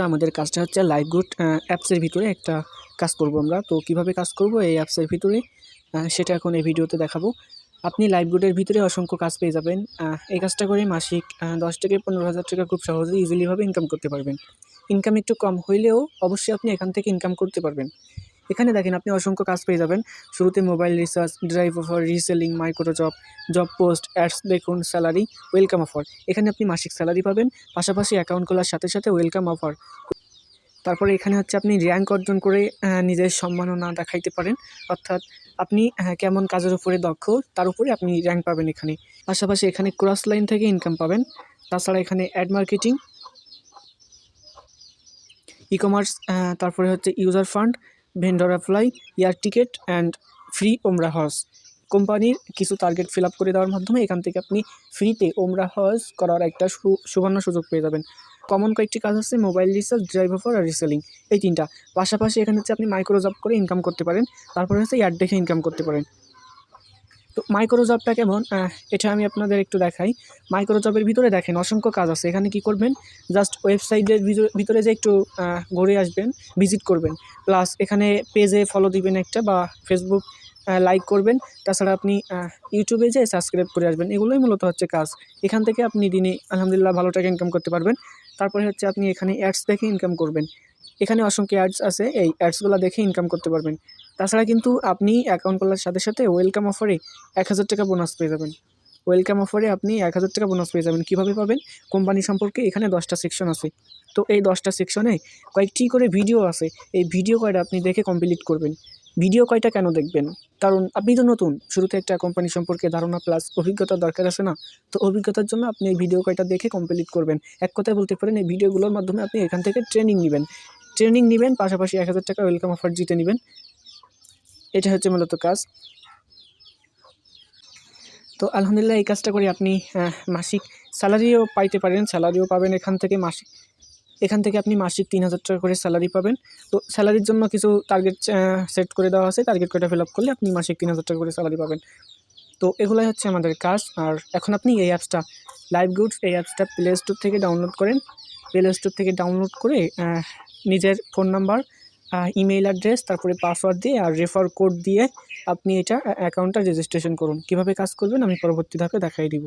আমাদের কাজটা হচ্ছে লাইভগুড অ্যাপসের ভিতরে একটা কাজ করব আমরা। তো কিভাবে কাজ করব এই অ্যাপসের ভিতরে সেটা এখন এই ভিডিওতে দেখাবো। আপনি লাইভগুডের ভিতরে অসংখ্য কাজ পেয়ে যাবেন। এই কাজটা করে মাসিক 10 থেকে 15,000 টাকা খুব সহজেই ইজিলিভাবে ইনকাম করতে পারবেন। ইনকাম একটু কম হইলেও অবশ্যই আপনি এখান থেকে ইনকাম করতে পারবেন। এখানে দেখেন আপনি অসংখ্য কাজ পেয়ে যাবেন। শুরুতে mobile recharge, drive offer, reselling, micro job, job post, ads দেখুন, স্যালারি, ওয়েলকাম অফার। এখানে আপনি মাসিক স্যালারি পাবেন, পাশাপাশি অ্যাকাউন্ট খোলার সাথে সাথে ওয়েলকাম অফার। তারপরে এখানে হচ্ছে আপনি র্যাঙ্ক অর্জন করে নিজের সম্মাননা দেখাইতে পারেন। অর্থাৎ আপনি কেমন কাজের উপরে দক্ষ তার উপরে আপনি র্যাঙ্ক পাবেন এখানে। পাশাপাশি এখানে ক্রস লাইন থেকে ইনকাম পাবেন। তাছাড়া এখানে অ্যাড মার্কেটিং, ই কমার্স, তারপরে হচ্ছে user fund, vendor apply, air ticket and free ওমরা হজ। কোম্পানির কিছু টার্গেট ফিল আপ করে দেওয়ার মাধ্যমে এখান থেকে আপনি ফ্রিতে ওমরা হজ করার একটা সুবর্ণ সুযোগ পেয়ে যাবেন। কমন কয়েকটি কাজ হচ্ছে মোবাইল রিচার্জ, ড্রাইভ অফার আর রিসেলিং, এই তিনটা। পাশাপাশি এখানে হচ্ছে আপনি মাইক্রো জব করে ইনকাম করতে পারেন। তারপরে হচ্ছে অ্যাড দেখে ইনকাম করতে পারেন। তো মাইক্রো জবটা কেমন এটা আমি আপনাদের একটু দেখাই। মাইক্রো জবের ভিতরে দেখেন অসংখ্য কাজ আছে। এখানে কি করবেন, জাস্ট ওয়েবসাইটের ভিতরে যে একটু ঘুরে আসবেন, ভিজিট করবেন, প্লাস এখানে পেজে ফলো দিবেন একটা, বা ফেসবুক লাইক করবেন। তাছাড়া আপনি ইউটিউবে যে সাবস্ক্রাইব করে আসবেন। এগুলোই মূলত হচ্ছে কাজ। এখান থেকে আপনি দিনে আলহামদুলিল্লাহ ভালো টাকা ইনকাম করতে পারবেন। তারপরে হচ্ছে আপনি এখানে অ্যাডস দেখে ইনকাম করবেন। এখানে অসংখ্য অ্যাডস আছে, এই অ্যাডসগুলো দেখে ইনকাম করতে পারবেন। তাছাড়া কিন্তু আপনি অ্যাকাউন্ট খোলার সাথে সাথে ওয়েলকাম অফারে 1,000 টাকা বোনাস পেয়ে যাবেন। ওয়েলকাম অফারে আপনি 1,000 টাকা বোনাস পেয়ে যাবেন। কীভাবে পাবেন? কোম্পানি সম্পর্কে এখানে 10টা সেকশন আছে। তো এই 10টা সেকশনে কয়েকটি করে ভিডিও আছে। এই ভিডিও কয়টা আপনি দেখে কমপ্লিট করবেন। ভিডিও কয়টা কেন দেখবেন? কারণ আপনি তো নতুন, শুরুতে একটা কোম্পানি সম্পর্কে ধারণা প্লাস অভিজ্ঞতার দরকার আছে না? তো অভিজ্ঞতার জন্য আপনি এই ভিডিও কয়টা দেখে কমপ্লিট করবেন। এক কথায় বলতে পারেন এই ভিডিওগুলোর মাধ্যমে আপনি এখান থেকে ট্রেনিং নেবেন, পাশাপাশি 1,000 টাকা ওয়েলকাম অফার জিতে নেবেন। এটা হচ্ছে মূলত কাজ। তো আলহামদুলিল্লাহ এই কাজটা করে আপনি মাসিক স্যালারিও পাইতে পারেন। স্যালারিও পাবেন এখান থেকে আপনি মাসিক 3,000 টাকা করে স্যালারি পাবেন। তো স্যালারির জন্য কিছু টার্গেট সেট করে দেওয়া আছে। টার্গেট কয়টা ফিল আপ করলে আপনি মাসিক 3,000 টাকা করে স্যালারি পাবেন। তো এগুলাই হচ্ছে আমাদের কাজ। আর এখন আপনি এই অ্যাপসটা লাইভগুডস, এই অ্যাপসটা প্লে স্টোর থেকে ডাউনলোড করেন। প্লে স্টোর থেকে ডাউনলোড করে নিজের ফোন নাম্বার, ইমেইল অ্যাড্রেস, তারপরে পাসওয়ার্ড দিয়ে আর রেফার কোড দিয়ে আপনি এটা অ্যাকাউন্টটা রেজিস্ট্রেশন করুন। কীভাবে কাজ করবেন আমি পরবর্তী ধাপে দেখাই দিব।